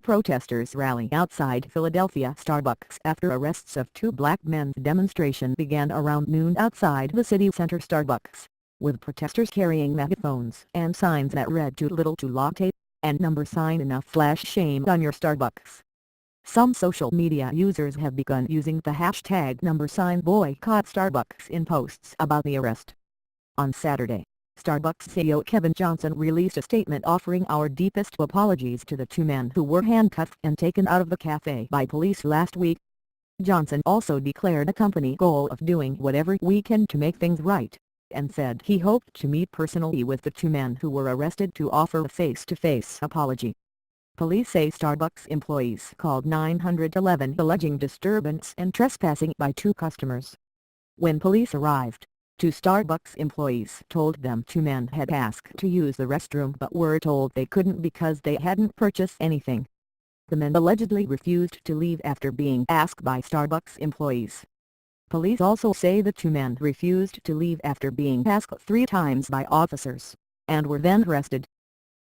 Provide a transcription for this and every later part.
Protesters rally outside Philadelphia Starbucks after arrests of two black men. The demonstration began around noon outside the city center Starbucks, with protesters carrying megaphones and signs that read "Too little to latte" and $sign enough flash shame on your Starbucks. Some social media users have begun using the hashtag #boycott Starbucks in posts about the arrest. On Saturday, Starbucks CEO Kevin Johnson released a statement offering "our deepest apologies to the two men who were handcuffed and taken out of the cafe by police last week." Johnson also declared a company goal of doing whatever we can to make things right, and said he hoped to meet personally with the two men who were arrested to offer a face-to-face apology. Police say Starbucks employees called 911 alleging disturbance and trespassing by two customers. When police arrived, two Starbucks employees told them two men had asked to use the restroom but were told they couldn't because they hadn't purchased anything. The men allegedly refused to leave after being asked by Starbucks employees. Police also say the two men refused to leave after being asked 3 times by officers, and were then arrested.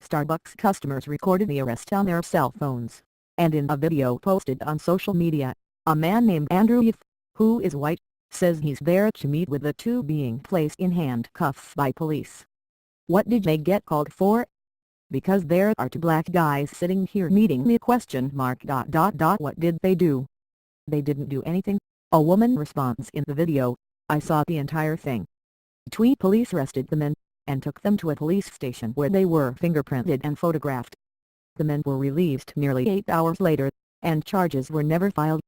Starbucks customers recorded the arrest on their cell phones, and in a video posted on social media, a man named Andrew, who is white, says he's there to meet with the two being placed in handcuffs by police. "What did they get called for? Because there are two black guys sitting here meeting me ? What did they do? They didn't do anything," a woman responds in the video. "I saw the entire thing." Tweet police arrested the men, and took them to a police station where they were fingerprinted and photographed. The men were released nearly 8 hours later, and charges were never filed.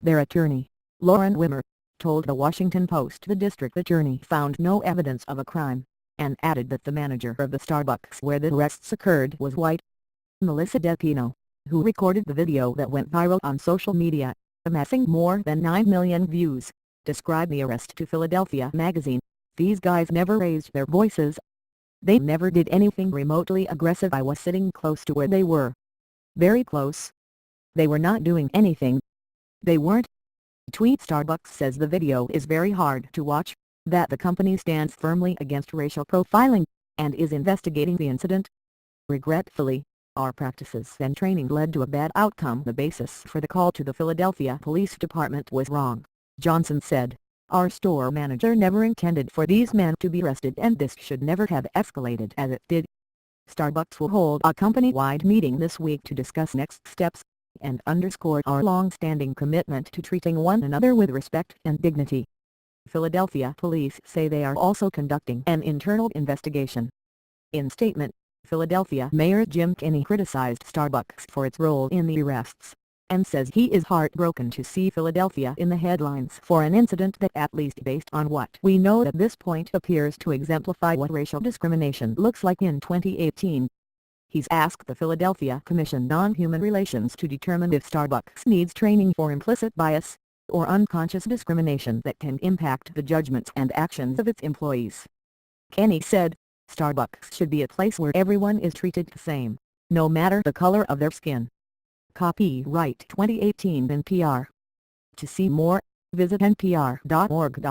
Their attorney, Lauren Wimmer, told the Washington Post the district attorney found no evidence of a crime, and added that the manager of the Starbucks where the arrests occurred was white. Melissa DePino, who recorded the video that went viral on social media, amassing more than 9 million views, described the arrest to Philadelphia Magazine. "These guys never raised their voices. They never did anything remotely aggressive. I was sitting close to where they were. Very close. They were not doing anything. They weren't." Tweet Starbucks says the video is very hard to watch, that the company stands firmly against racial profiling, and is investigating the incident. "Regretfully, our practices and training led to a bad outcome. The basis for the call to the Philadelphia Police Department was wrong," Johnson said. "Our store manager never intended for these men to be arrested, and this should never have escalated as it did." Starbucks will hold a company-wide meeting this week to discuss next steps, and underscore our long-standing commitment to treating one another with respect and dignity. Philadelphia police say they are also conducting an internal investigation. In statement, Philadelphia Mayor Jim Kenney criticized Starbucks for its role in the arrests, and says he is heartbroken to see Philadelphia in the headlines for an incident that, at least based on what we know at this point, appears to exemplify what racial discrimination looks like in 2018. He's asked the Philadelphia Commission on Human Relations to determine if Starbucks needs training for implicit bias, or unconscious discrimination that can impact the judgments and actions of its employees. Kenney said, "Starbucks should be a place where everyone is treated the same, no matter the color of their skin." Copyright 2018 NPR. To see more, visit npr.org.